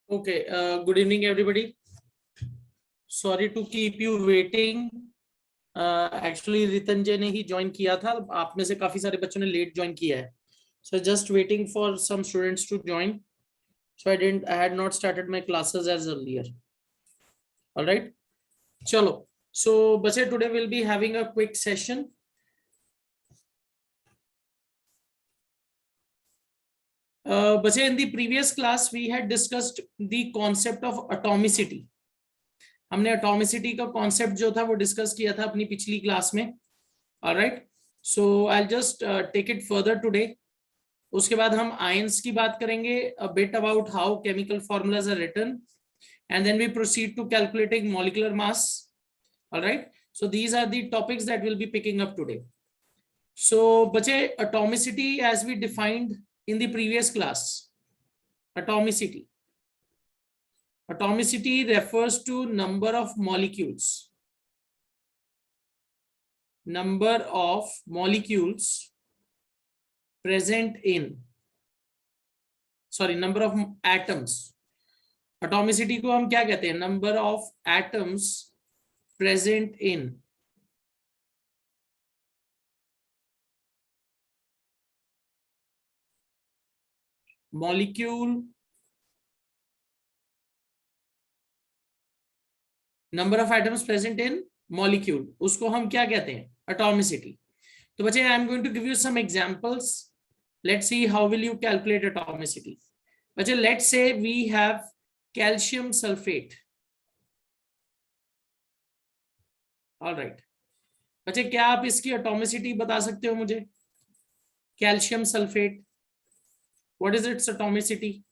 Okay, good evening, everybody. Sorry to keep you waiting. Actually, रितंजय ने ही join किया था. आप में से काफी सारे बच्चों ने लेट ज्वाइन किया है. So just waiting for some students to join. So I had not started my classes as earlier. All right. चलो. So बच्चे, today we'll be having a quick session. बच्चे, in the previous class we had discussed the concept of atomicity. हमने atomicity का concept जो था वो discuss किया था अपनी पिछली क्लास में. Alright, so I just take it further today. उसके बाद हम आयंस की बात करेंगे, a bit about how chemical formulas are written, and then we proceed to calculating molecular mass. Alright, so these are the topics that will be picking up today. So बच्चे, atomicity as we defined in the previous class, atomicity refers to number of molecules present in, number of atoms. Atomicity को हम क्या कहते हैं? Number of atoms present in molecule, number of atoms present in molecule, उसको हम क्या कहते हैं? एटॉमिसिटी. तो बच्चे, I am going to give you some examples. Let's see how will you calculate atomicity. बच्चे, let's say we have calcium sulphate. Alright बच्चे, क्या आप इसकी एटॉमिसिटी बता सकते हो मुझे? Calcium sulphate, what is its atomicity?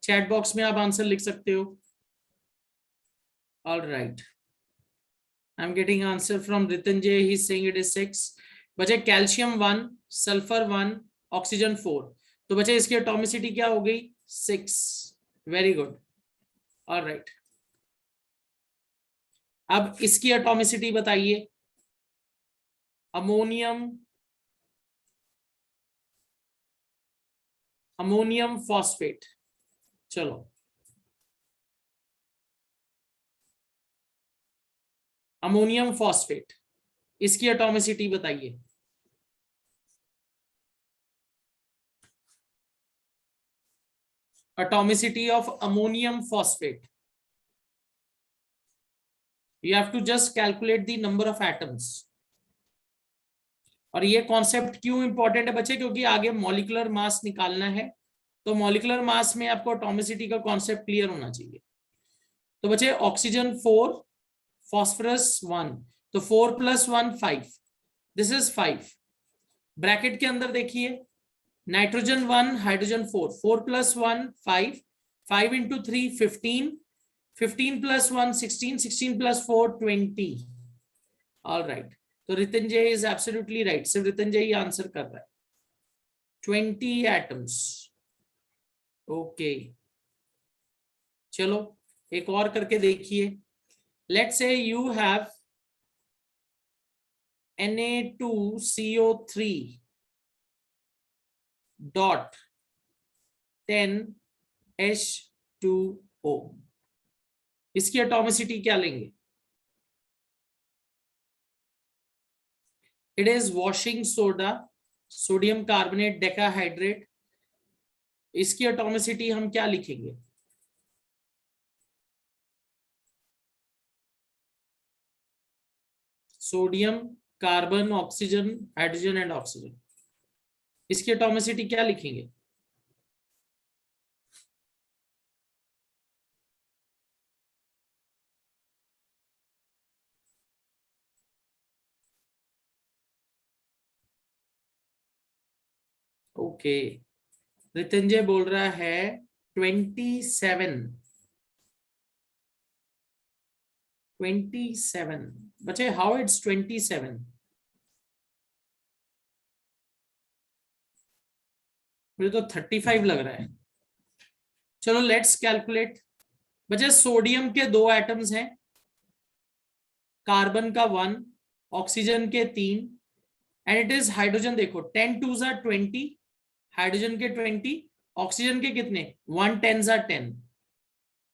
Chat box में आप आंसर लिख सकते हो. All right, I'm getting answer from Ritanjay. He's saying it is 6. बचे कैल्शियम 1, सल्फर 1, ऑक्सीजन 4. तो बचे इसकी एटॉमिसिटी क्या हो गई? 6. Very good. ऑल राइट, अब इसकी एटॉमिसिटी बताइए. Ammonium phosphate. चलो, अमोनियम फॉस्फेट, इसकी एटॉमिसिटी बताइए. Atomicity of ammonium phosphate, you have to just calculate the number of atoms. और ये कॉन्सेप्ट क्यों इंपॉर्टेंट है बच्चे? क्योंकि आगे मॉलिक्यूलर मास निकालना है, तो मॉलिक्यूलर मास में आपको एटॉमिसिटी का कॉन्सेप्ट क्लियर होना चाहिए. तो बच्चे, ऑक्सीजन 4, फॉस्फोरस 1, तो 4 + 1 5, दिस इज 5. ब्रैकेट के अंदर देखिए, नाइट्रोजन 1, हाइड्रोजन 4, 4 + 1 5, 5 × 3 15, 15 + 1 16, 16 + 4 20. ऑल राइट, तो रितंजय इज एब्सोल्युटली राइट. सिर्फ रितंजय ही आंसर कर रहा है. 20 एटम्स. ओके, चलो एक और करके देखिए. Let's say you have Na2CO3 dot 10H2O. इसकी एटॉमिसिटी क्या लेंगे? It is washing soda, sodium carbonate decahydrate. इसकी एटॉमिसिटी हम क्या लिखेंगे? Sodium, carbon, oxygen, hydrogen and oxygen. इसकी एटॉमिसिटी क्या लिखेंगे? ओके, रितंजय बोल रहा है 27. 27 बच्चे, हाउ इट्स 27? मुझे तो 35 लग रहा है. चलो लेट्स कैलकुलेट. बच्चे, सोडियम के 2 एटम्स हैं, कार्बन का 1, ऑक्सीजन के 3, एंड इट इज हाइड्रोजन. देखो 10 2s are 20, हाइड्रोजन के 20, ऑक्सीजन के कितने? 1 10s are 10.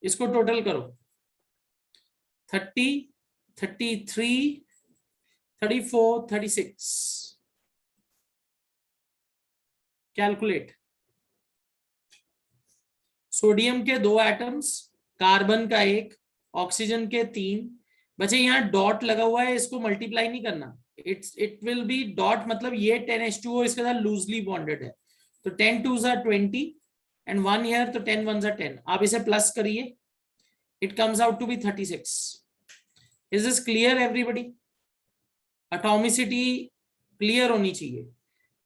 इसको टोटल करो, 30, 33, 34, 36, कैलकुलेट। सोडियम के 2 एटम्स, कार्बन का 1, ऑक्सीजन के 3 बचे। यहाँ डॉट लगा हुआ है, इसको मल्टीप्लाई नहीं करना, इट विल बी डॉट, मतलब ये 10H2O इसके साथ लूजली बॉन्डेड है, तो 10 2s are 20 एंड 1 हियर, तो 10 1s are 10। आप इसे प्लस करिए, it comes out to be 36। Is this clear everybody? Atomicity clear होनी चाहिए,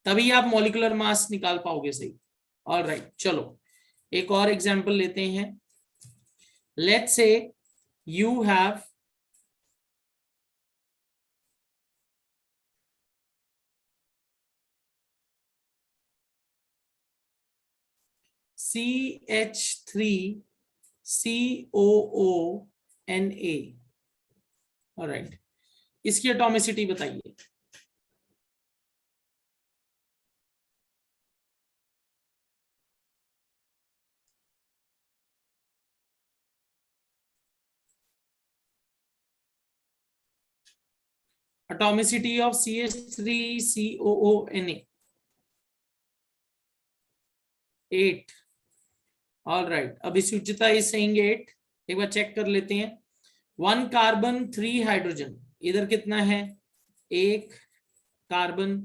तभी आप मॉलिक्यूलर मास निकाल पाओगे सही। ऑल राइट, चलो एक और एग्जांपल लेते हैं। Let's say you have CH3COONA। Alright, इसकी एटॉमिसिटी बताइए। Atomicity of CH3COONA 8। All right, Abhisuchita is saying 8। एक बार चेक कर लेते हैं। 1 कार्बन 3 हाइड्रोजन, इधर कितना है? 1 carbon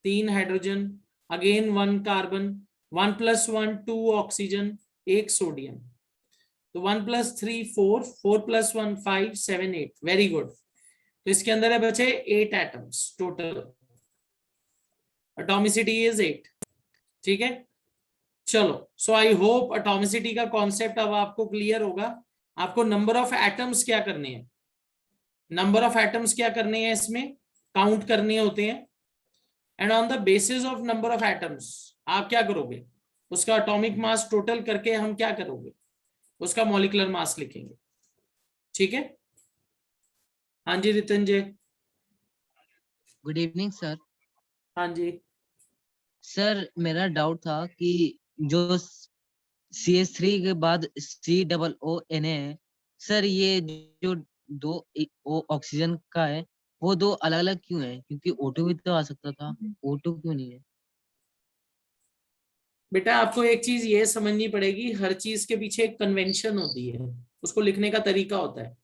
3 hydrogen, again 1 carbon, 1 + 1 2 oxygen, 1 sodium, तो 1 + 3 4, 4 + 1 5 7 8। Very good. तो इसके अंदर है बचे 8 एटम्स टोटल, एटॉमिसिटी इज 8। ठीक है, चलो। सो आई होप एटॉमिसिटी का कॉन्सेप्ट अब आपको क्लियर होगा। आपको नंबर ऑफ एटम्स क्या करने हैं, नंबर ऑफ एटम्स क्या करने हैं, इसमें काउंट करने होते हैं। And on the basis of number of atoms आप क्या करोगे, उसका एटॉमिक मास टोटल करके हम क्या करोगे, उसका मॉलिक्यूलर मास लिखेंगे। ठीक है, हाँ जी Ritan ji. Good evening sir. हाँ जी, सर मेरा डाउट था कि जो CH3 के बाद COONA है सर, ये जो दो ऑक्सीजन का है वो दो अलग अलग क्यों है? क्योंकि O2 भी तो आ सकता था, O2 क्यों नहीं है? बेटा आपको एक चीज ये समझनी पड़ेगी, हर चीज के पीछे एक कन्वेंशन होती है, उसको लिखने का तरीका होता है।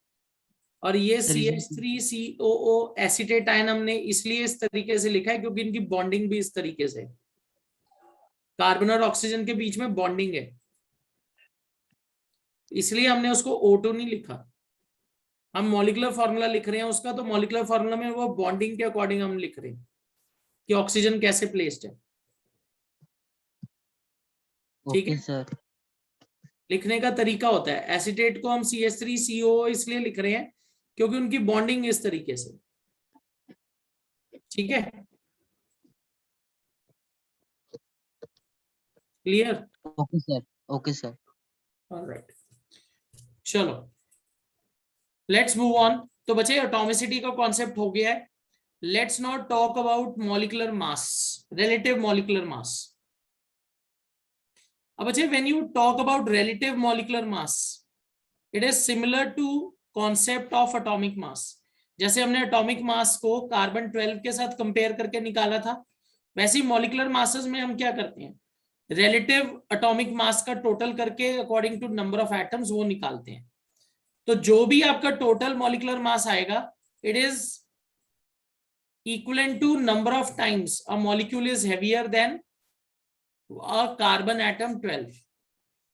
और ये सर इसमें CH3COO एसीटेट आयन हमने इसलिए इस तरीके से लिखा है क्योंकि इनकी बॉन्डिंग भी इस तरीके से, कार्बन और ऑक्सीजन के बीच में बॉन्डिंग है, इसलिए हमने उसको O2 नहीं लिखा। हम मॉलिक्यूलर फॉर्मूला लिख रहे हैं उसका, तो मॉलिक्यूलर फॉर्मूला में वो बॉन्डिंग के अकॉर्डिंग हम लिख रहे हैं कि ऑक्सीजन कैसे प्लेस्ड है। ठीक ओके है, सर। लिखने का तरीका होता है। एसीटेट को हम CH3CO इसलिए लिख रहे हैं क्योंकि उनकी बॉन्डिंग इस तरीके से। ठीक है, clear? Okay sir. Okay sir. Alright, चलो लेट्स मूव ऑन। तो बच्चे एटॉमिसिटी का कॉन्सेप्ट हो गया है। Let's not talk about molecular mass, relative molecular mass. अब बच्चे when you talk about relative molecular mass, it is similar to concept of atomic mass. जैसे हमने एटॉमिक मास को कार्बन 12 के साथ कंपेयर करके निकाला था, वैसे ही मॉलिक्यूलर मासेस में हम क्या करते हैं, रिलेटिव एटॉमिक मास का टोटल करके according to number of atoms वो निकालते हैं। तो जो भी आपका टोटल मॉलिक्यूलर मास आएगा, it is equivalent to number of times a molecule is heavier than a carbon atom 12।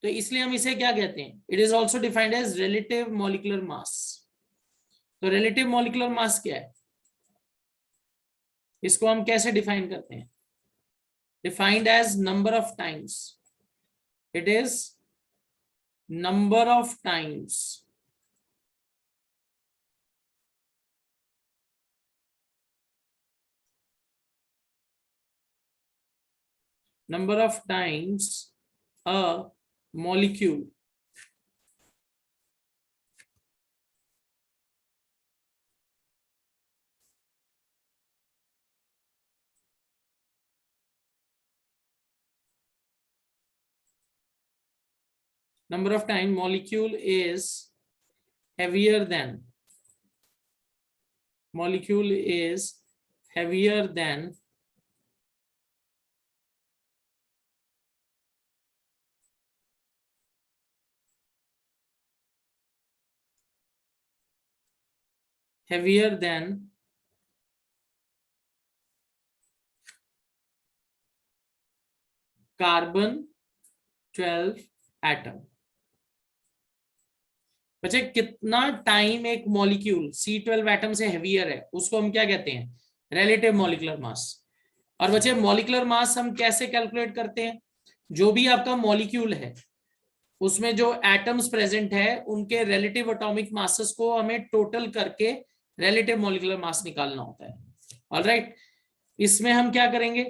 तो इसलिए हम इसे क्या कहते हैं, it is also defined as relative molecular mass. तो रिलेटिव मॉलिक्यूलर मास क्या है, इसको हम कैसे डिफाइन करते हैं, defined as number of times, it is number of times number of times a molecule number of time molecule is heavier than carbon 12 atom. बच्चे कितना टाइम एक मॉलिक्यूल C12 एटम से हेवियर है उसको हम क्या कहते हैं, रिलेटिव मॉलिक्यूलर मास। और बच्चे मॉलिक्यूलर मास हम कैसे कैलकुलेट करते हैं, जो भी आपका मॉलिक्यूल है उसमें जो एटम्स प्रेजेंट है उनके रिलेटिव एटॉमिक मासेस को हमें टोटल करके रिलेटिव मॉलिक्यूलर मास निकालना होता है। ऑलराइट, इसमें हम क्या करेंगे,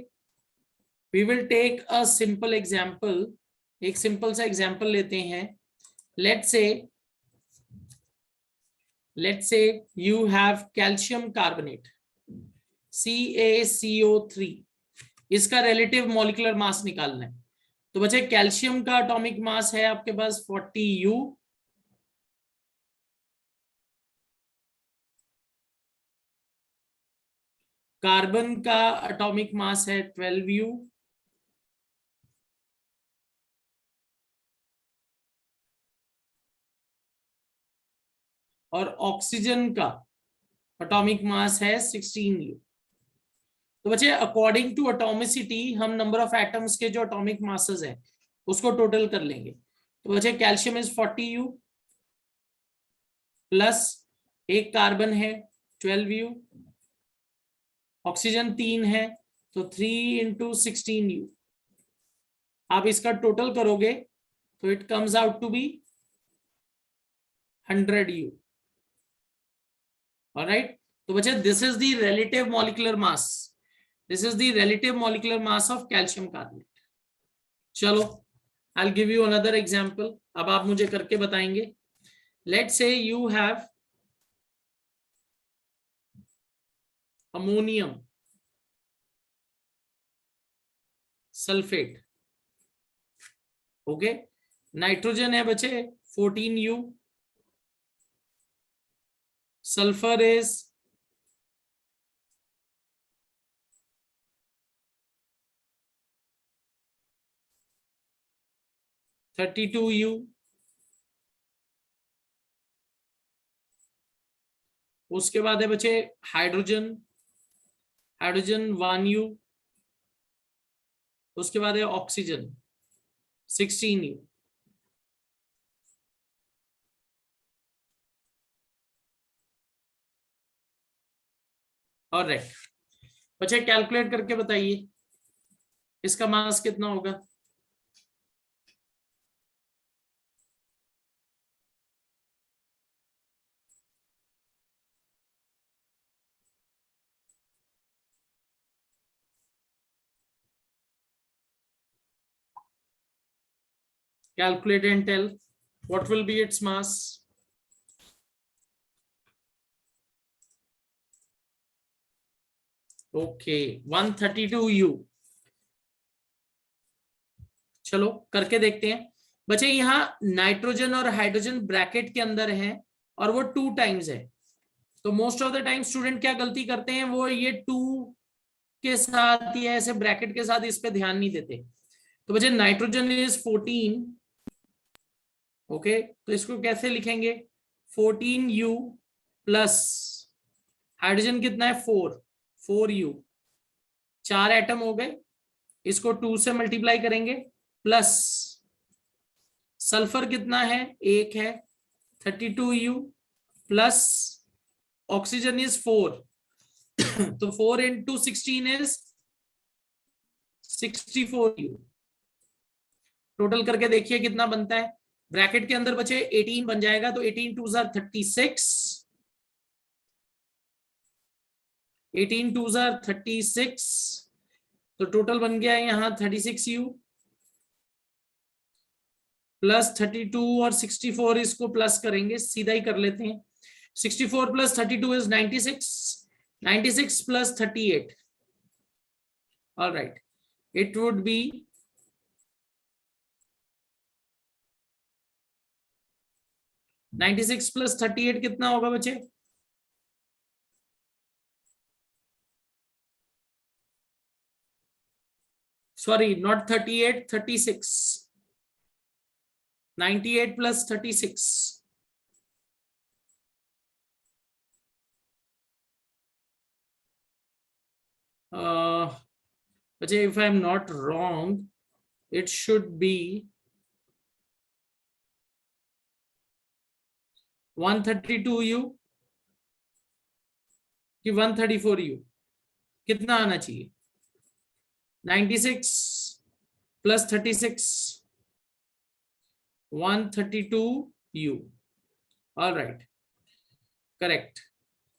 we will take a simple example, एक सिंपल सा एग्जांपल लेते हैं। लेट्स से you have calcium carbonate CaCO3, इसका रिलेटिव मॉलिक्यूलर मास निकालना है। तो बच्चे कैल्शियम का एटॉमिक मास है आपके पास 40U, कार्बन का एटॉमिक मास है 12U, और ऑक्सीजन का एटॉमिक मास है 16U। तो बच्चे अकॉर्डिंग टू एटॉमिसिटी हम नंबर ऑफ एटम्स के जो एटॉमिक मासेस है उसको टोटल कर लेंगे। तो बच्चे कैल्शियम इज 40U प्लस एक कार्बन है 12U, ऑक्सीजन 3 है तो 3 × 16U। आप इसका टोटल करोगे तो it comes out to be 100U। Alright, तो बच्चे this is the relative molecular mass, this is the relative molecular mass of calcium carbonate. चलो I will give you another example, अब आप मुझे करके बताएंगे। Let's say you have ammonium sulphate, okay, nitrogen है बच्चे 14U, सल्फर इज 32U, उसके बाद है बच्चे हाइड्रोजन 1U, उसके बाद है ऑक्सीजन 16U। ऑलराइट बच्चे कैलकुलेट करके बताइए इसका मास कितना होगा। Calculate and tell what will be its mass. Okay, 132U। चलो करके देखते हैं बच्चे, यहाँ नाइट्रोजन और हाइड्रोजन ब्रैकेट के अंदर है और वो 2 टाइम्स है। तो most of the time student क्या गलती करते हैं, वो ये 2 के साथ या ऐसे ब्रैकेट के साथ इस पे ध्यान नहीं देते। तो बच्चे नाइट्रोजन इज 14, ओके, तो इसको कैसे लिखेंगे 14U प्लस हाइड्रोजन कितना है 4U, 4 एटम हो गए, इसको 2 से मल्टीप्लाई करेंगे, प्लस सल्फर कितना है 1 है 32U, प्लस ऑक्सीजन इज 4 तो 4 × 16 इज 64U। टोटल करके देखिए कितना बनता है, ब्रैकेट के अंदर बचे 18 बन जाएगा, तो 18 2 36, 18 2 36, तो टोटल बन गया है यहाँ 36U प्लस 32 और 64, इसको प्लस करेंगे, सीधा ही कर लेते हैं। 64 plus 32 is 96, 96 plus 38, alright, it would be 96 plus 38 कितना होगा बच्चे? Sorry, not 38, 36। 98 प्लस 36। बच्चे, if I am not wrong, it should be 132u कि 134u? कितना आना चाहिए? 96 plus 36, 132u। All right, correct.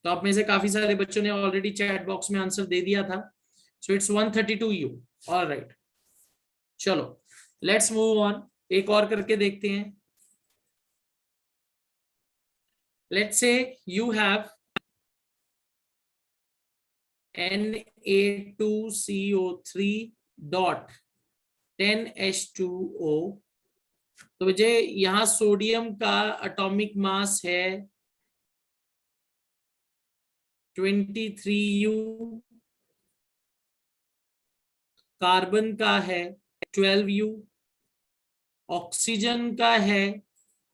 तो आप में से काफी सारे बच्चों ने ऑलरेडी चैट बॉक्स में आंसर दे दिया था। So it's 132u। All right, चलो लेट्स मूव ऑन, एक और करके देखते हैं। Let's say you have Na2CO3 dot 10H2O। तो मुझे यहां सोडियम का एटॉमिक मास है 23u, कार्बन का है 12u, ऑक्सीजन का है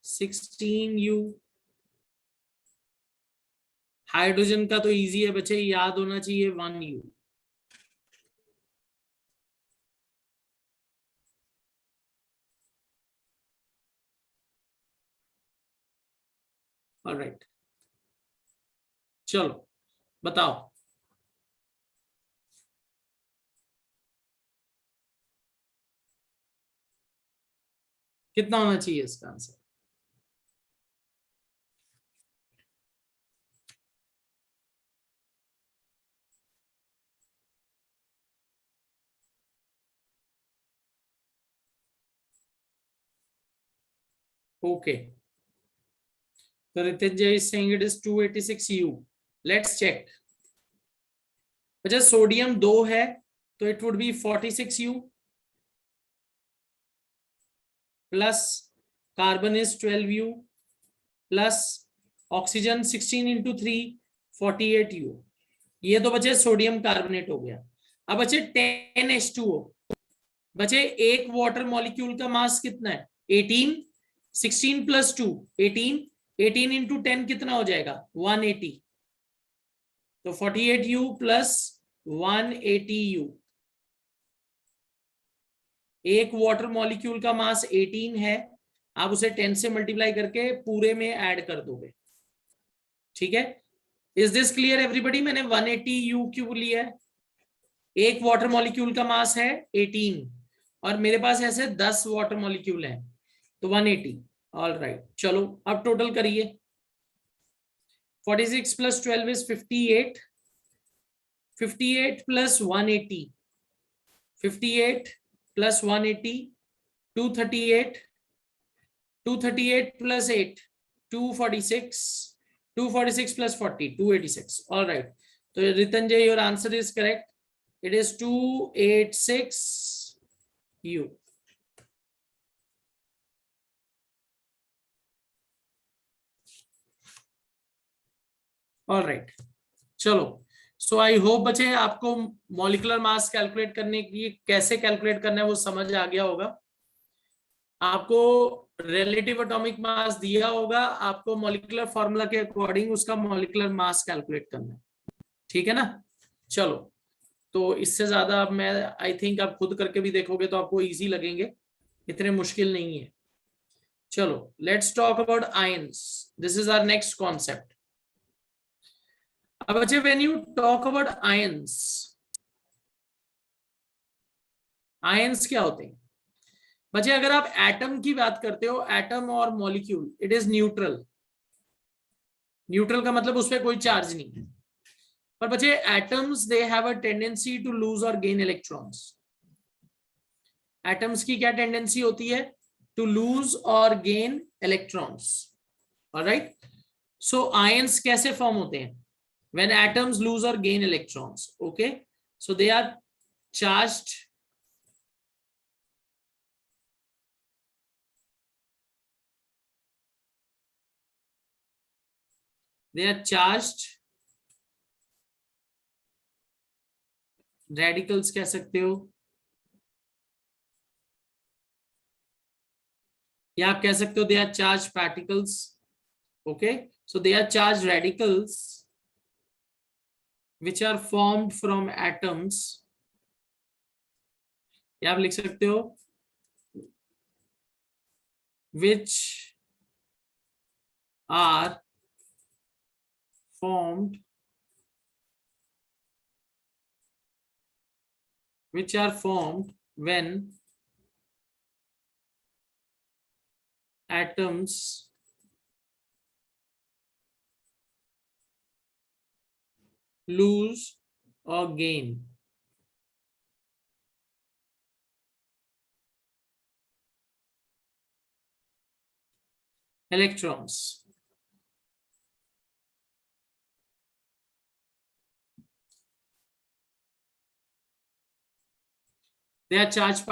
16u, हाइड्रोजन का तो इजी है बच्चे, याद होना चाहिए 1u। ऑलराइट, चलो बताओ कितना होना चाहिए इसका answer? Okay, so Ritinjay is saying it is 286u. Let's check. अच्छा, सोडियम 2 है तो it would be 46u plus carbon is 12u plus oxygen 16 into 3 48u। ये तो बचे सोडियम कार्बोनेट हो गया। अब बचे 10H2O। बचे एक वाटर मॉलिक्यूल का मास कितना है? 18। 16 प्लस 2 18, 18 इंटू 10 कितना हो जाएगा? 180। तो 48u प्लस 180u। एक वाटर मॉलिक्यूल का मास 18 है, आप उसे 10 से मल्टीप्लाई करके पूरे में ऐड कर दोगे। ठीक है, इज दिस क्लियर एवरीबॉडी? मैंने 180u क्यों लिया है? एक वाटर मॉलिक्यूल का मास है 18 और मेरे पास ऐसे 10 वाटर मॉलिक्यूल हैं, तो 180। ऑल राइट, चलो अब टोटल करिए। 46 plus 12 is 58, 58 plus 180, 58 plus 180 238, 238 plus 8 246, 246 plus 40 286। All right, तो Ritanjay your answer is correct, it is 286u। All right, चलो। सो आई होप बच्चे आपको मॉलिक्यूलर मास कैलकुलेट करने की, कैसे कैलकुलेट करना है वो समझ आ गया होगा। आपको रिलेटिव एटॉमिक मास दिया होगा, आपको मॉलिक्यूलर फॉर्मूला के अकॉर्डिंग उसका मॉलिक्यूलर मास कैलकुलेट करना है। ठीक है ना? चलो, तो इससे ज्यादा अब मैं आई थिंक आप खुद करके भी देखोगे तो आपको इजी लगेंगे, इतने मुश्किल नहीं है। चलो let's talk about ions, this is our next concept. अब बच्चे when you talk about ions, ions क्या होते हैं बच्चे? अगर आप एटम की बात करते हो, एटम और molecule, it is neutral. Neutral का मतलब उस पर कोई चार्ज नहीं है। पर बच्चे atoms they have a tendency to lose और गेन इलेक्ट्रॉन्स। एटम्स की क्या टेंडेंसी होती है? टू लूज और gain electrons. Alright, so ions कैसे फॉर्म होते हैं? व्हेन एटम्स लूज और gain electrons, okay, so they are charged they are charged radicals कह सकते हो, या आप कह सकते हो they are charged particles. Okay, so they are charged radicals which are formed from atoms, या आप लिख सकते हो which are formed when atoms lose or gain electrons. They are charged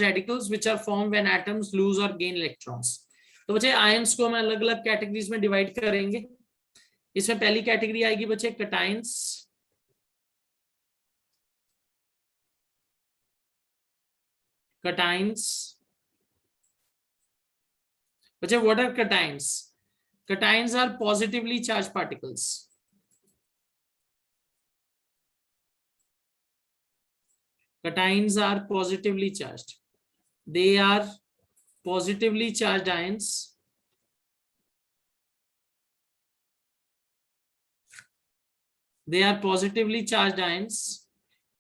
radicals which are formed when atoms lose or gain electrons. तो बच्चे ions को हम अलग अलग कैटेगरीज में डिवाइड करेंगे. इसमें पहली कैटेगरी आएगी बच्चे कटाइंस. बच्चे what are cations? Cations are positively charged particles. Cations are positively charged. They are positively charged ions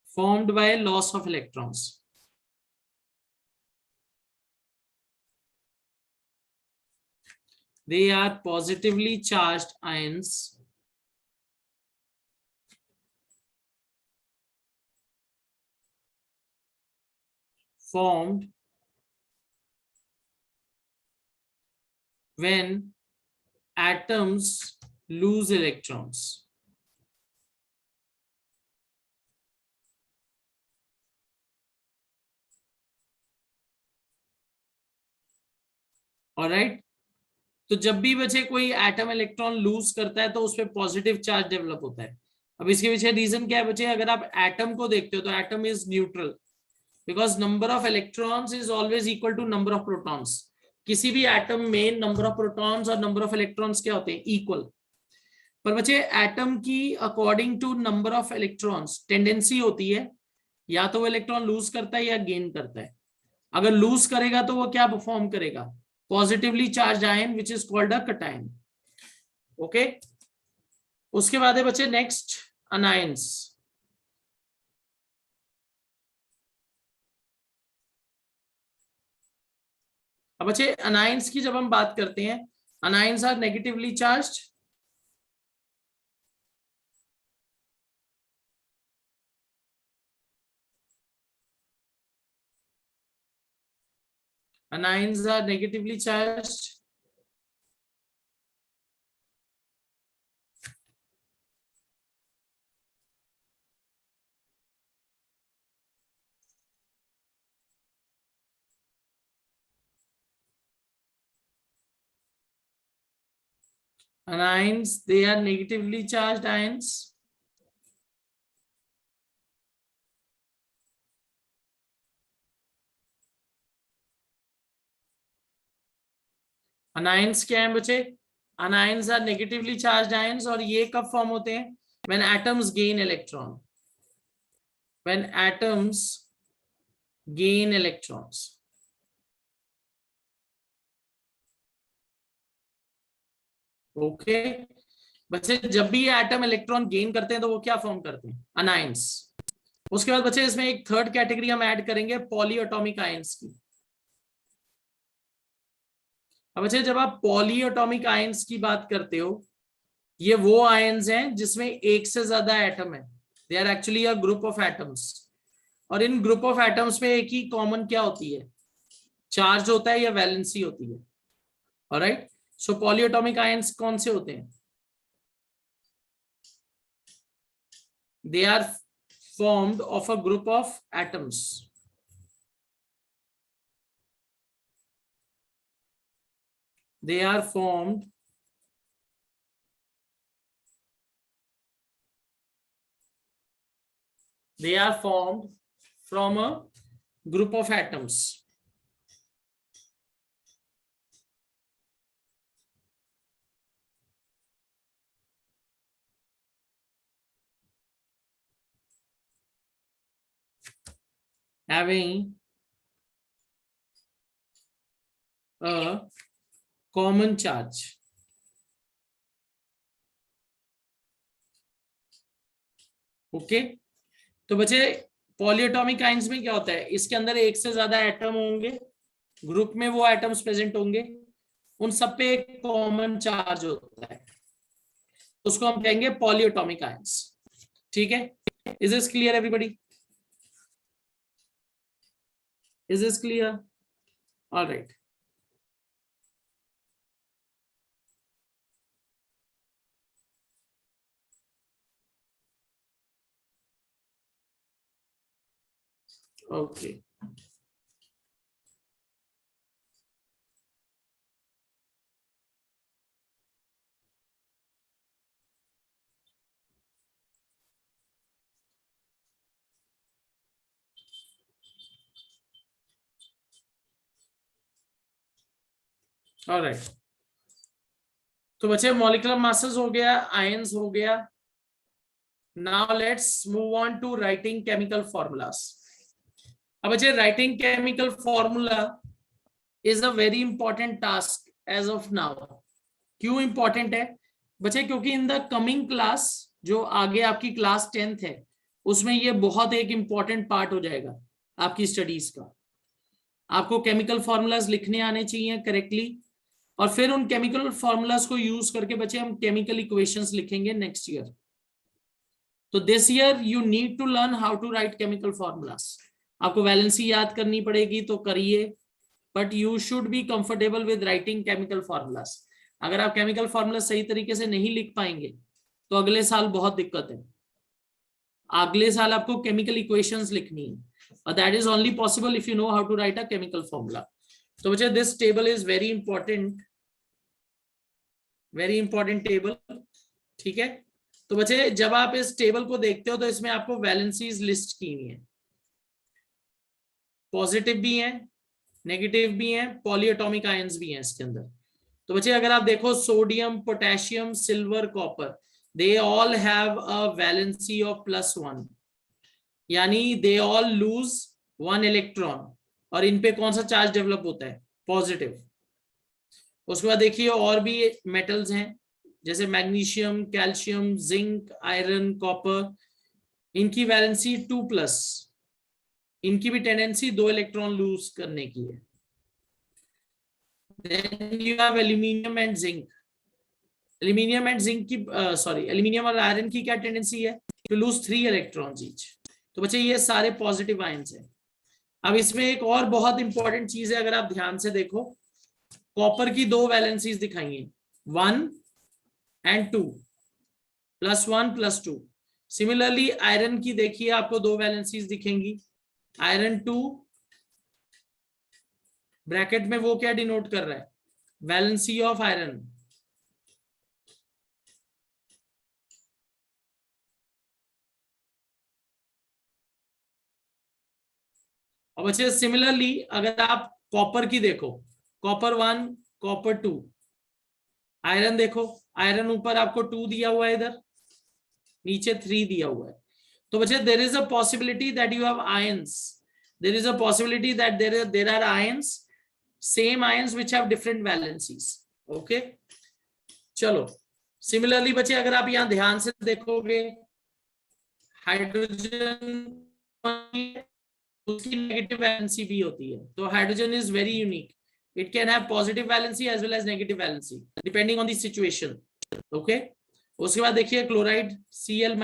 formed by loss of electrons. They are positively charged ions formed when atoms lose electrons. Alright, तो जब भी बच्चे कोई atom electron lose करता है तो उस पर पॉजिटिव चार्ज डेवलप होता है. अब इसके पीछे रीजन क्या है बच्चे? अगर आप एटम को देखते हो तो atom is neutral because number of electrons is always equal to number of protons. किसी भी एटम में नंबर ऑफ प्रोटॉन्स और नंबर ऑफ इलेक्ट्रॉन्स क्या होते हैं? इक्वल. पर बच्चे एटम की according to number of electrons tendency होती है या तो वो इलेक्ट्रॉन लूज करता है या गेन करता है. अगर लूज करेगा तो वो क्या फॉर्म करेगा? Positively charge ion which is called a cation. Okay, उसके बाद है बच्चे नेक्स्ट अनायंस. अब बच्चे अनायंस की जब हम बात करते हैं, anions are negatively charged. Anions are negatively charged. Anions, they are negatively charged ions. Anions क्या है बच्चे? Anions are negatively charged ions और ये कब फॉर्म होते हैं? When atoms gain electron. When atoms gain electrons. Okay बच्चे, जब भी ये एटम इलेक्ट्रॉन गेन करते हैं तो वो क्या फॉर्म करते हैं? अनायंस. उसके बाद बच्चे इसमें एक थर्ड कैटेगरी हम ऐड करेंगे पॉलीएटॉमिक आयंस की. अब बच्चे जब आप पॉलीएटॉमिक आयंस की बात करते हो, ये वो आयंस हैं जिसमें एक से ज्यादा एटम है. They are actually a group of atoms. और इन ग्रुप ऑफ एटम्स में एक ही कॉमन क्या होती है? चार्ज होता है या वैलेंसी होती है. ऑलराइट, सो पॉलीएटॉमिक आयंस कौन से होते हैं? They are formed of a group of atoms. They are formed they are formed from a group of atoms. Having a common charge. Okay तो बच्चे पॉलीएटॉमिक आयंस में क्या होता है, इसके अंदर एक से ज्यादा एटम होंगे, ग्रुप में वो एटम्स प्रेजेंट होंगे, उन सब पे एक कॉमन चार्ज होता है, उसको हम कहेंगे पॉलीएटॉमिक आयंस. ठीक है, is this clear everybody? Is this clear? Alright. Okay. Alright. तो बच्चे मॉलिक्यूलर मासेस हो गया, आयंस हो गया. Now let's move on to writing chemical formulas. अब बच्चे writing chemical formula is a very important task as of now. क्यों important है बच्चे? क्योंकि इन द कमिंग क्लास, जो आगे आपकी क्लास 10th है, उसमें ये बहुत एक इंपॉर्टेंट पार्ट हो जाएगा आपकी स्टडीज का. आपको केमिकल फॉर्मूलाज लिखने आने चाहिए करेक्टली, और फिर उन केमिकल फॉर्मूलाज को यूज करके बच्चे हम केमिकल इक्वेशंस लिखेंगे नेक्स्ट ईयर. तो this year you need to learn how to write chemical formulas. आपको वैलेंसी याद करनी पड़ेगी तो करिए, but you should be comfortable with writing chemical formulas. अगर आप केमिकल फॉर्मूला सही तरीके से नहीं लिख पाएंगे तो अगले साल बहुत दिक्कत है. अगले साल आपको केमिकल इक्वेशंस लिखनी है, और that is only possible if you know how to write a chemical formula. तो बच्चे this table is very important table. ठीक है, तो बच्चे जब आप इस टेबल को देखते हो तो इसमें आपको वैलेंसीज लिस्ट की हुई है, पॉजिटिव भी है, नेगेटिव भी है, पॉलीएटॉमिक आयंस भी हैं इसके अंदर. तो बच्चे अगर आप देखो sodium, potassium, silver, copper, they all have a valency of +1, यानी दे ऑल लूज 1 इलेक्ट्रॉन. और इन पे कौन सा चार्ज डेवलप होता है? पॉजिटिव. उसके बाद देखिए और भी मेटल्स हैं, जैसे magnesium, calcium, zinc, iron, copper, इनकी वैलेंसी 2+. इनकी भी टेंडेंसी 2 इलेक्ट्रॉन लूज करने की है. Then you have aluminium and zinc. Aluminium and zinc की एल्यूमिनियम और आयरन की क्या टेंडेंसी है? To lose 3 electrons each. तो बच्चे ये सारे पॉजिटिव आयंस हैं. अब इसमें एक और बहुत इंपॉर्टेंट चीज है, अगर आप ध्यान से देखो, कॉपर की 2 वैलेंसीज दिखाई हैं, 1 and 2, +1 +2. सिमिलरली आयरन की देखिए, आपको 2 वैलेंसीज दिखेंगी, आयरन 2, ब्रैकेट में वो क्या डिनोट कर रहा है? Valency of iron. अब अच्छे सिमिलरली अगर आप कॉपर की देखो, कॉपर 1, कॉपर 2, आयरन देखो, आयरन ऊपर आपको 2 दिया हुआ है, इधर नीचे 3 दिया हुआ है. तो बच्चे there is a possibility that you have ions, there is a possibility that there are ions, same ions which have different valencies. Okay, चलो सिमिलरली बच्चे अगर आप यहां ध्यान से देखोगे, हाइड्रोजन उसकी नेगेटिव वैलेंसी भी होती है. तो hydrogen is very unique, it can have positive valency as well as negative valency depending on the situation. Okay, उसके बाद देखिए chloride Cl-,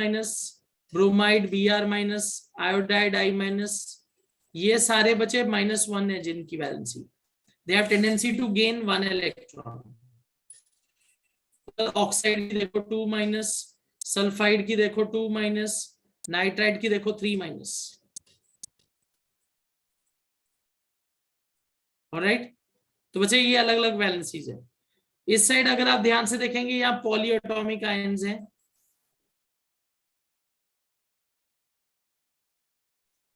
bromide Br-, iodide I-, ये सारे बचे -1 है जिनकी valency, they have tendency to gain 1 electron. Oxide की देखो 2-, सल्फाइड की देखो 2-, नाइट्राइड की देखो 3-. ऑलराइट, तो बच्चे ये अलग अलग वैलेंसीज है. इस साइड अगर आप ध्यान से देखेंगे, यहाँ पॉलीएटॉमिक आयंस हैं,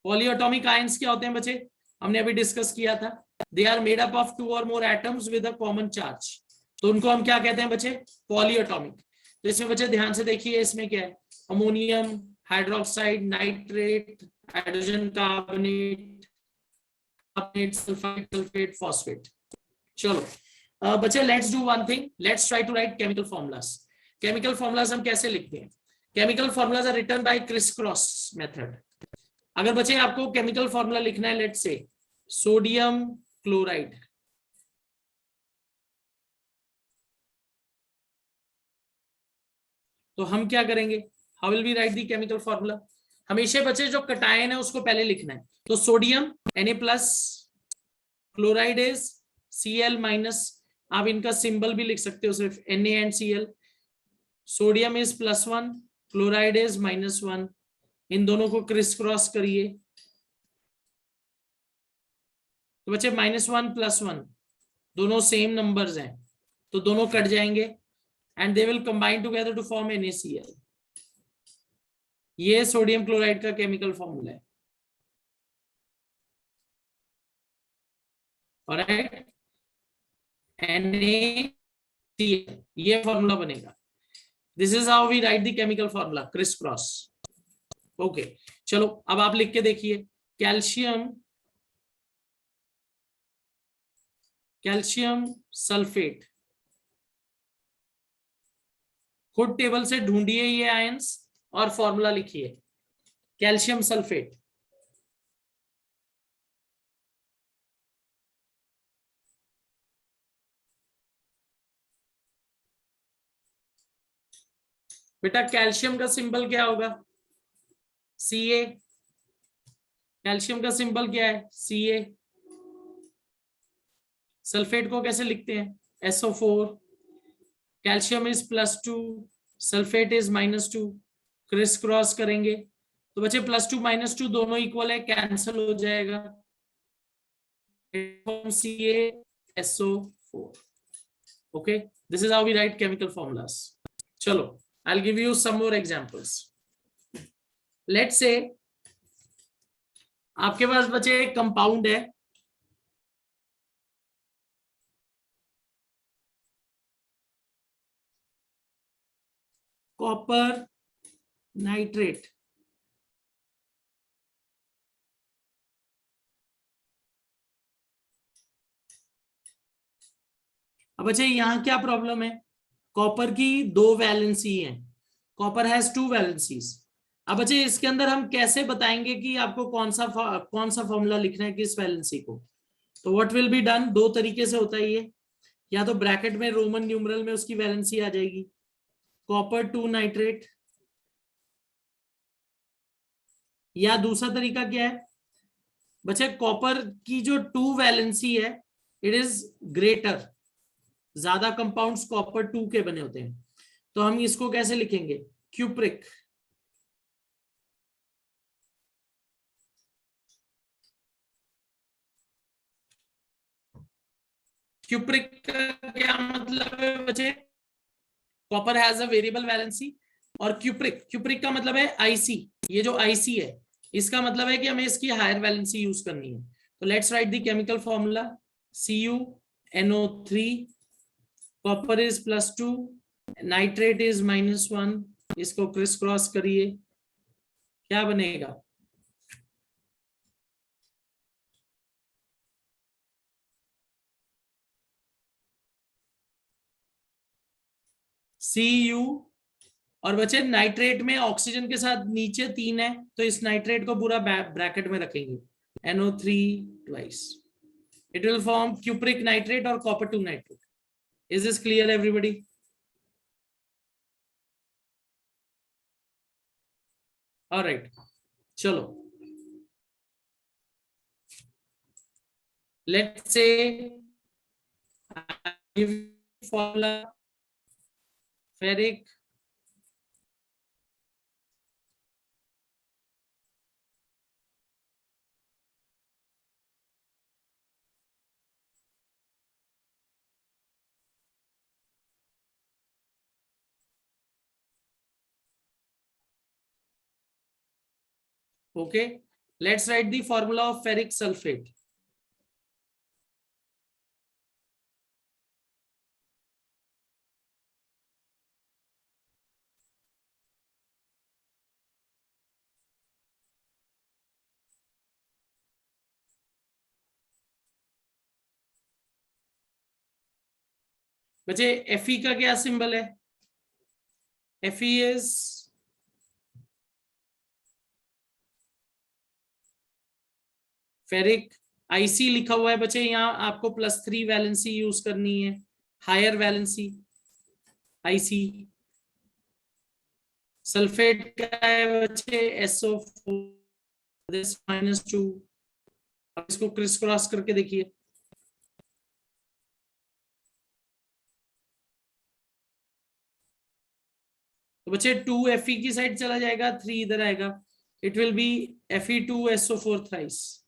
पॉलीएटॉमिक आयंस क्या होते हैं बच्चे, हमने अभी डिस्कस किया था, they are made up of 2 और more atoms with a common charge, तो उनको हम क्या कहते हैं बच्चे, पॉलीएटॉमिक। तो इसमें बच्चे ध्यान से देखिए, इसमें क्या है, ammonium, hydroxide, nitrate, hydrogen carbonate, sulphide, sulphate, phosphate. चलो बच्चे let's do one thing, let's try to write chemical formulas. Chemical formulas हम कैसे लिखते हैं, chemical formulas are written by criss cross method. अगर बच्चे आपको केमिकल फॉर्मूला लिखना है, लेट्स से सोडियम क्लोराइड, तो हम क्या करेंगे, how will we write the chemical formula, हमेशा बच्चे जो कटायन है उसको पहले लिखना है, तो sodium Na+, chloride is Cl-, आप इनका सिंबल भी लिख सकते हो सिर्फ Na and Cl, sodium is +1, chloride is -1, इन दोनों को क्रिस क्रॉस करिए, तो बच्चे -1 +1 दोनों सेम नंबर्स हैं, तो दोनों कट जाएंगे and they will combine together to form NaCl। ये सोडियम क्लोराइड का केमिकल फॉर्मूला है, ऑलराइट, NaCl, ये फॉर्मूला बनेगा। This is how we write the chemical formula, criss cross. Okay, चलो अब आप लिख के देखिए, कैल्शियम, कैल्शियम सल्फेट, खुद टेबल से ढूंढिए ये आयंस और फॉर्मूला लिखिए, कैल्शियम सल्फेट, बेटा कैल्शियम का सिंबल क्या होगा, Ca, कैल्शियम का सिंबल क्या है, Ca, सल्फेट को कैसे लिखते हैं, SO4, calcium is +2, sulphate is -2, criss cross करेंगे तो बच्चे +2 -2 दोनों इक्वल है, कैंसिल हो जाएगा, CaSO4। Okay, this is how we write chemical formulas. चलो I will give you some more examples. Let's say आपके पास बच्चे एक कंपाउंड है, कॉपर नाइट्रेट, अब बच्चे यहां क्या प्रॉब्लम है, कॉपर की 2 वैलेंसी है, कॉपर हैज 2 वैलेंसीज। अब बच्चे इसके अंदर हम कैसे बताएंगे कि आपको कौन सा फॉर्मूला लिखना है किस वैलेंसी को, तो व्हाट विल बी डन, 2 तरीके से होता है ये, या तो ब्रैकेट में रोमन न्यूमरल में उसकी वैलेंसी आ जाएगी, कॉपर 2 नाइट्रेट, या दूसरा तरीका क्या है बच्चे, कॉपर की जो 2 वैलेंसी है इट इज ग्रेटर, ज्यादा कंपाउंड्स कॉपर 2 के बने होते हैं, तो हम इसको कैसे लिखेंगे, क्यूप्रिक, क्यूप्रिक का क्या मतलब है बच्चे, copper has a variable valency, और क्यूप्रिक, क्यूप्रिक का मतलब है आईसी, ये जो आईसी है इसका मतलब है कि हमें इसकी हायर वैलेंसी यूज करनी है, तो let's write the chemical formula, CuNO3, copper is +2, नाइट्रेट इज -1, इसको क्रिस क्रॉस करिए, क्या बनेगा, Cu, और बच्चे नाइट्रेट में ऑक्सीजन के साथ नीचे 3 है, तो इस नाइट्रेट को पूरा ब्रैकेट में रखेंगे, NO3 twice, it will form cupric nitrate और कॉपर 2 नाइट्रेट। Is this clear everybody, alright, चलो let's say formula, ferric, okay, Let's write the formula of ferric sulfate. बच्चे Fe का क्या सिंबल है? Fe is ferric. आईसी लिखा हुआ है बच्चे, यहाँ आपको +3 वैलेंसी यूज करनी है, हायर वैलेंसी आईसी। सल्फेट का है बच्चे SO4 -2। अब इसको क्रिस क्रॉस करके देखिए। तो बच्चे 2 Fe की साइड चला जाएगा, 3 इधर आएगा, it will be Fe2SO4 thrice.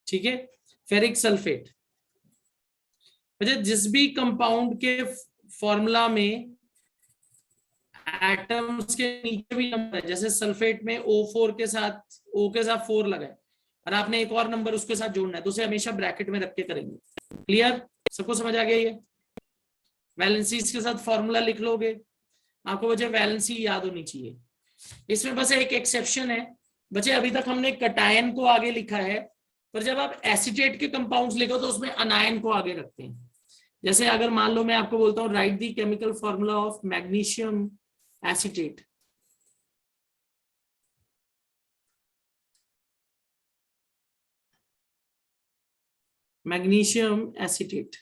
ठीक है, फेरिक सल्फेट। अच्छा, जिस भी कंपाउंड के फॉर्मूला में एटम्स के नीचे भी नंबर है, जैसे सल्फेट में O4 के साथ O के साथ 4 लगा है और आपने एक और नंबर उसके साथ जोड़ना है, तो उसे हमेशा ब्रैकेट में रख के करेंगे। क्लियर? सबको समझ आ गया? ये वैलेंसीज के साथ फॉर्मूला लिख लोगे, आपको बच्चे वैलेंसी याद होनी चाहिए। इसमें बस एक एक्सेप्शन है बच्चे, अभी तक हमने कटायन को आगे लिखा है, पर जब आप एसिटेट के कंपाउंड्स लिखो तो उसमें अनायन को आगे रखते हैं। जैसे अगर मान लो मैं आपको बोलता हूं right the chemical formula of magnesium acetate, magnesium acetate,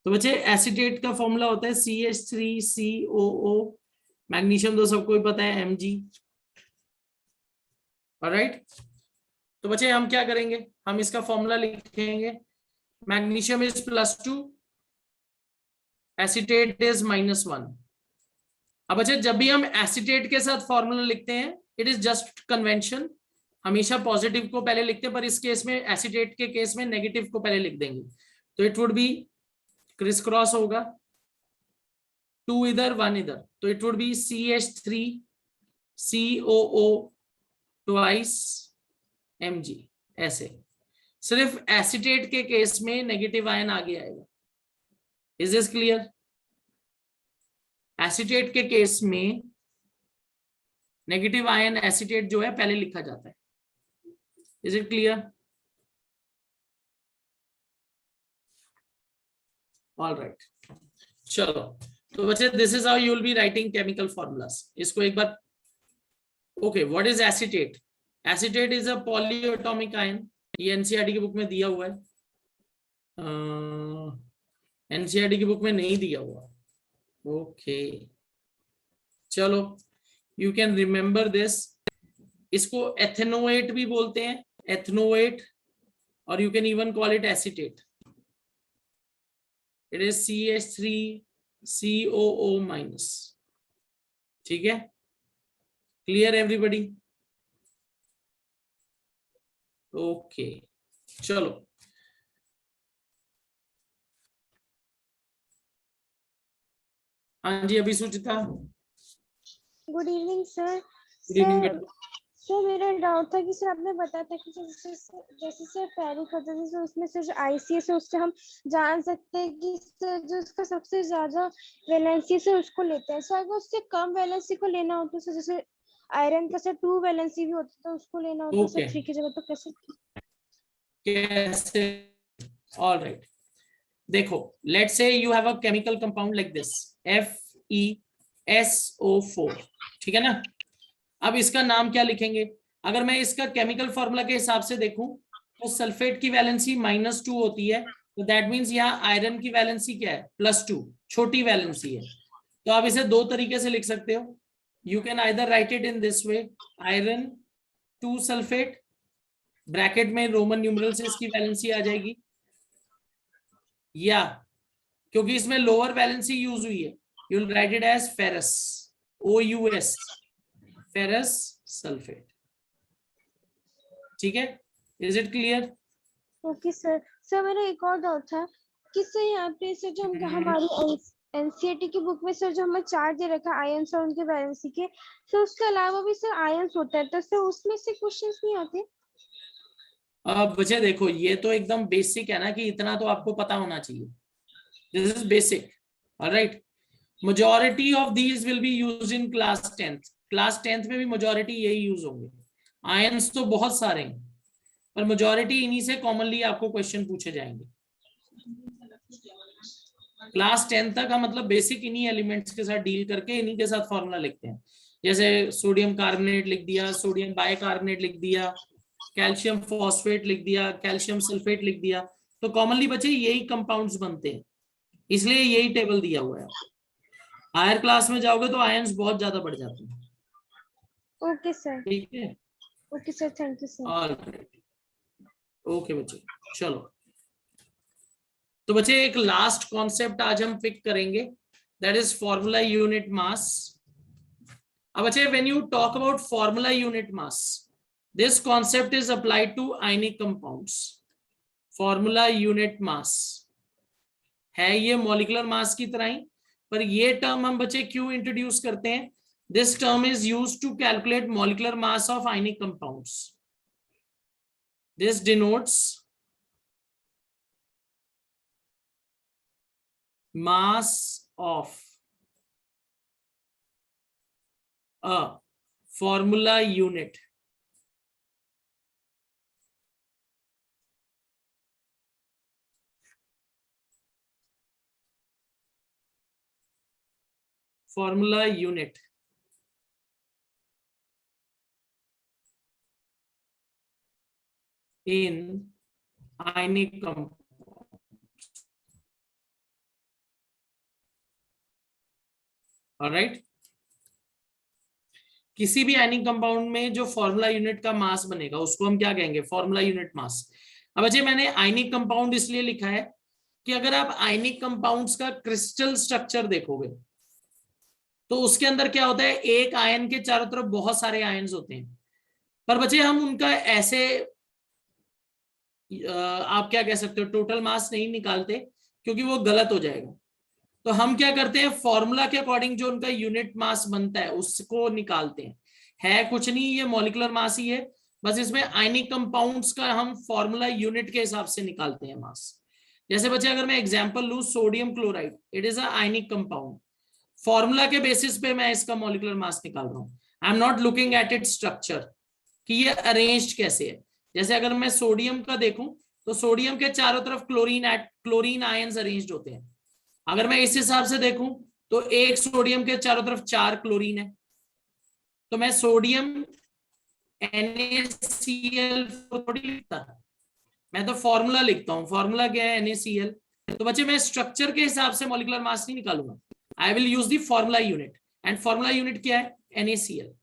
तो बच्चे एसिटेट का फॉर्मूला होता है CH3COO, मैग्नीशियम तो सबको ही पता है Mg। ऑलराइट, तो बच्चे हम क्या करेंगे, हम इसका फॉर्मूला लिखेंगे, मैग्नीशियम इज +2, एसिटेट इज -1। अब बच्चे जब भी हम एसिटेट के साथ फॉर्मूला लिखते हैं, इट इज जस्ट कन्वेंशन, हमेशा पॉजिटिव को पहले लिखते हैं, पर इस केस में एसिटेट के केस में नेगेटिव को पहले लिख देंगे, तो it would be criss cross होगा, 2 इधर 1 इधर, तो it would be CH3COO twice Mg। ऐसे सिर्फ एसिटेट के केस में नेगेटिव आयन आगे आएगा। Is this clear? एसिटेट के केस में नेगेटिव आयन एसिटेट जो है पहले लिखा जाता है। Is it clear? All right, चलो, तो बच्चे this is how you will be writing chemical formulas. इसको एक बार, okay, what is acetate? Acetate is a polyatomic ion, ये एनसीईआरटी की बुक में दिया हुआ है, एनसीईआरटी की बुक में नहीं दिया हुआ। ओके, चलो, यू कैन रिमेंबर दिस। इसको एथेनोएट भी बोलते हैं, एथेनोएट, और you can even call it acetate. It is CH3COO-। ठीक है, क्लियर एवरीबॉडी? ओके, चलो, हाँ जी, अभी Suchita. Good evening sir. Good evening बेटा। सर मेरा डाउट था कि सर आपने बताया था कि जैसे सर फेरिक होता है, जैसे उसमें सर आईसी से उससे हम जान सकते हैं कि सर जो उसका सबसे ज्यादा वैलेंसी से उसको लेते हैं। सर अगर उससे कम वैलेंसी को लेना हो तो सर, जैसे आयरन का सर 2 वैलेंसी भी होता है, तो उसको लेना हो तो सर 3 की जगह तो कैसे? ऑल राइट, देखो, let's say you have a chemical compound like this FeSO4, ठीक है ना। अब इसका नाम क्या लिखेंगे? अगर मैं इसका केमिकल फॉर्मूला के हिसाब से देखूं तो सल्फेट की वैलेंसी -2 होती है, तो दैट मींस यहाँ आयरन की वैलेंसी क्या है? +2, छोटी वैलेंसी है। तो आप इसे दो तरीके से लिख सकते हो, you can either right it in this way, iron 2 sulphate, bracket में रोमन न्यूमरल से इसकी वैलेंसी आ जाएगी, या क्योंकि इसमें लोअर वैलेंसी यूज हुई है, you will write it as ferrous, OUS, ferrous sulphate. ठीक है, is it clear? Okay sir. Sir मेरा एक और डाउट था कि सर यहाँ पे सर जो हम हमारी एनसीईआरटी की बुक में सर जो हमें चार्ट दे रखा है आयंस और उनके वैलेंसी के, सर उसके अलावा भी सर आयंस होता है, तो सर उसमें से क्वेश्चंस नहीं आते? अब बच्चे देखो, ये तो एकदम बेसिक है ना, कि इतना तो आपको पता होना चाहिए। This is basic, alright. Majority of these will be used in class 10th। Class 10th में भी मेजॉरिटी यही यूज होंगे। आयंस तो बहुत सारे हैं, पर मेजॉरिटी इन्हीं से कॉमनली आपको क्वेश्चन पूछे जाएंगे। क्लास 10th तक हम मतलब बेसिक इन्हीं एलिमेंट्स के साथ डील करके इन्हीं के साथ फॉर्मूला लिखते हैं। जैसे सोडियम कार्बोनेट लिख दिया, सोडियम बाइकार्बोनेट लिख दिया, कैल्शियम फॉस्फेट लिख दिया, कैल्शियम सल्फेट लिख दिया। तो कॉमनली बच्चे यही कंपाउंड्स बनते हैं, इसलिए यही टेबल दिया हुआ है। हायर क्लास में जाओगे तो आयंस बहुत ज्यादा बढ़ जाते हैं। Okay sir. ठीक है, okay sir, thank you sir. Alright, okay बच्चे, चलो। तो बच्चे एक लास्ट कॉन्सेप्ट आज हम पिक करेंगे, that is formula unit mass. अब बच्चे when you talk about formula unit mass, this concept is applied to ionic compounds. Formula unit mass है ये मॉलिक्यूलर मास की तरह ही, पर ये टर्म हम बच्चे क्यों इंट्रोड्यूस करते हैं? This term is used to calculate molecular mass of ionic compounds. This denotes mass of a formula unit in ionic compound। Alright, किसी भी आयनिक कंपाउंड में जो फॉर्मूला यूनिट का मास बनेगा उसको हम क्या कहेंगे? Formula unit mass. अब अजय मैंने आयनिक कंपाउंड इसलिए लिखा है कि अगर आप आयनिक कंपाउंड्स का क्रिस्टल स्ट्रक्चर देखोगे तो उसके अंदर क्या होता है, एक आयन के चारों तरफ बहुत सारे आयन्स होते हैं, पर बच्चे हम उनका ऐसे आप क्या कह सकते हो टोटल मास नहीं निकालते, क्योंकि वो गलत हो जाएगा। तो हम क्या करते हैं, फॉर्मूला के अकॉर्डिंग जो उनका यूनिट मास बनता है उसको निकालते हैं। है कुछ नहीं, ये मॉलिक्यूलर मास ही है, बस इसमें आयनिक कंपाउंड्स का हम फॉर्मूला यूनिट के हिसाब से निकालते हैं मास। जैसे बच्चे अगर मैं एग्जांपल लूं, sodium chloride, it is a ionic compound. Formula के बेसिस पे मैं इसका मॉलिक्यूलर मास निकाल रहा हूं। I am not looking at it structure कि ये अरेंज्ड कैसे है। जैसे अगर मैं सोडियम का देखूं तो सोडियम के चारों तरफ क्लोरीन आयंस अरेंज्ड होते हैं। अगर मैं इस हिसाब से देखूं तो एक सोडियम के चारों तरफ 4 क्लोरीन है, तो मैं सोडियम NaCl थोड़ी लिखता, मैं तो फॉर्मूला लिखता हूं। फॉर्मूला क्या है? NaCl। तो बच्चे मैं स्ट्रक्चर के हिसाब से मॉलिक्यूलर मास नहीं निकालूंगा, I will use the formula unit, and formula unit क्या है? NaCl।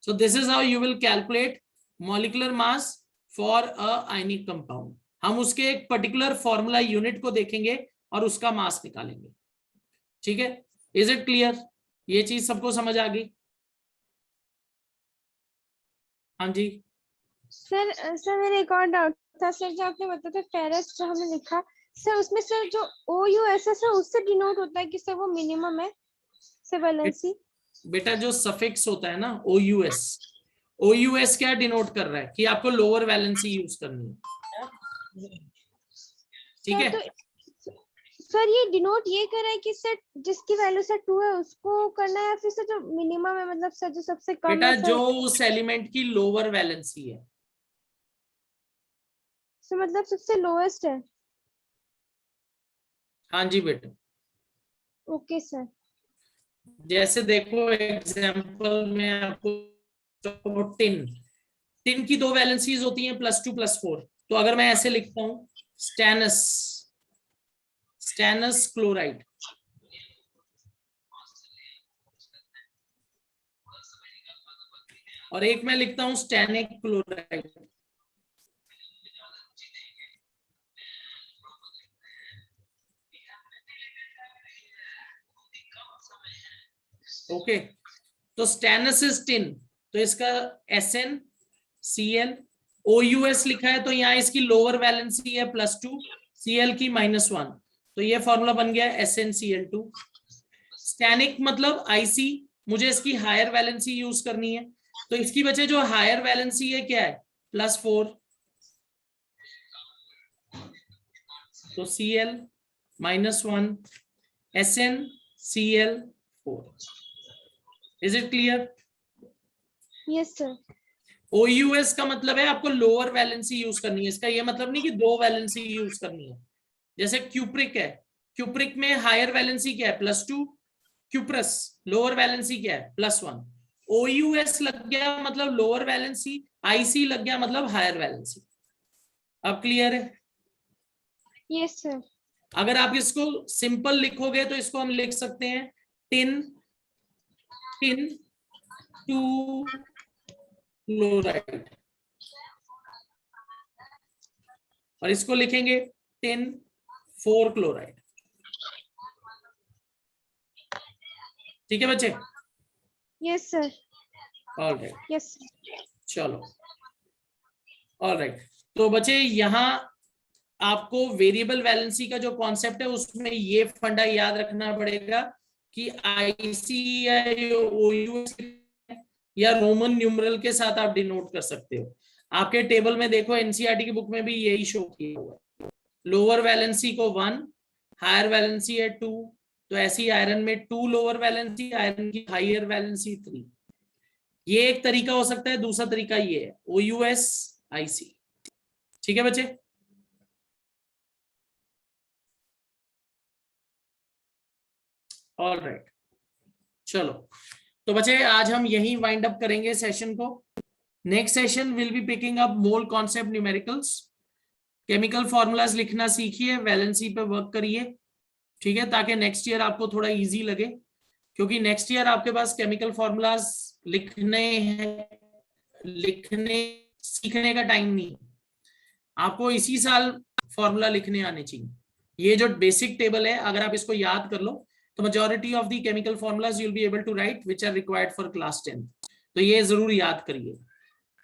So this is how you will calculate molecular mass for a ionic compound. हम उसके एक पर्टिकुलर फॉर्मूला यूनिट को देखेंगे और उसका मास निकालेंगे। ठीक है, इज इट क्लियर? ये चीज सबको समझ आ गई? हाँ जी सर मेरा एक और डाउट था सर, जो आपने बताया था फेरस जो हमने लिखा सर, उसमें सर जो OUS है सर उससे डिनोट होता है कि सर वो मिनिमम है सर वैलेंसी? बेटा, जो सफिक्स होता है ना OUS, OUS क्या डिनोट कर रहा है कि आपको लोअर वैलेंसी यूज करनी है। ठीक है, तो सर ये डिनोट ये कर रहा है कि सर जिसकी वैल्यू सर 2 है उसको करना है, या फिर सर जो मिनिमम है मतलब सर जो सबसे कम बेटा है जो सर? उस एलिमेंट की लोअर वैलेंसी है। सर मतलब सबसे लोएस्ट है? हाँ जी बेटा, ओके सर। जैसे देखो एग्जांपल में आपको टिन, टिन की 2 वैलेंसीज होती हैं, +2 +4। तो अगर मैं ऐसे लिखता हूं स्टेनस क्लोराइड, और एक मैं लिखता हूं स्टेनिक क्लोराइड। ओके, तो स्टेनस इज टिन, तो इसका SnCl। OUS लिखा है तो यहाँ इसकी लोअर वैलेंसी है +2, Cl की -1, तो ये फॉर्मूला बन गया SnCl2। स्टैनिक मतलब आईसी, मुझे इसकी हायर वैलेंसी यूज करनी है, तो इसकी वजह जो हायर वैलेंसी है क्या है, +4, तो Cl -1 SnCl4। Is it clear? Yes sir. OUS का मतलब है आपको लोअर वैलेंसी यूज करनी है, इसका ये मतलब नहीं कि 2 वैलेंसी यूज करनी है। जैसे क्यूप्रिक है, क्यूप्रिक में हायर वैलेंसी क्या है, +2, क्यूप्रस लोअर वैलेंसी क्या है, +1। OUS लग गया मतलब लोअर वैलेंसी, IC लग गया मतलब हायर वैलेंसी। अब क्लियर है? Yes sir. अगर आप इसको सिंपल लिखोगे तो इसको हम लिख सकते हैं टिन 2 क्लोराइड, और इसको लिखेंगे टिन 4 क्लोराइड। ठीक है बच्चे? Yes sir. Alright, yes. चलो ऑलराइट। तो बच्चे यहाँ आपको वेरिएबल वैलेंसी का जो कॉन्सेप्ट है उसमें ये फंडा याद रखना पड़ेगा कि आईसी या OUS या रोमन न्यूमरल के साथ आप डिनोट कर सकते हो। आपके टेबल में देखो, एनसीईआरटी की बुक में भी यही शो किया हुआ है। लोअर वैलेंसी को 1, हायर वैलेंसी है 2, तो ऐसी आयरन में 2 लोअर वैलेंसी, आयरन की हायर वैलेंसी 3। ये एक तरीका हो सकता है, दूसरा तरीका ये है OUS IC। ठीक है बच्चे? ऑल राइट, चलो तो बच्चे आज हम यही वाइंड अप करेंगे सेशन को। Next session will be picking up mole concept numericals. Chemical formulas लिखना सीखिए, वैलेंसी पे वर्क करिए, ठीक है, ताकि नेक्स्ट ईयर आपको थोड़ा इजी लगे, क्योंकि नेक्स्ट ईयर आपके पास केमिकल फॉर्मूलाज लिखने सीखने का टाइम नहीं, आपको इसी साल फॉर्मूला लिखने आने चाहिए। ये जो बेसिक टेबल है अगर आप इसको याद कर लो तो majority of the chemical formulas you'll be able to write which are required for class 10। तो ये जरूर याद करिए।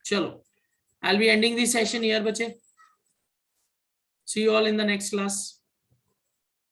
चलो, I'll be ending this session here बच्चे। See you all in the next class।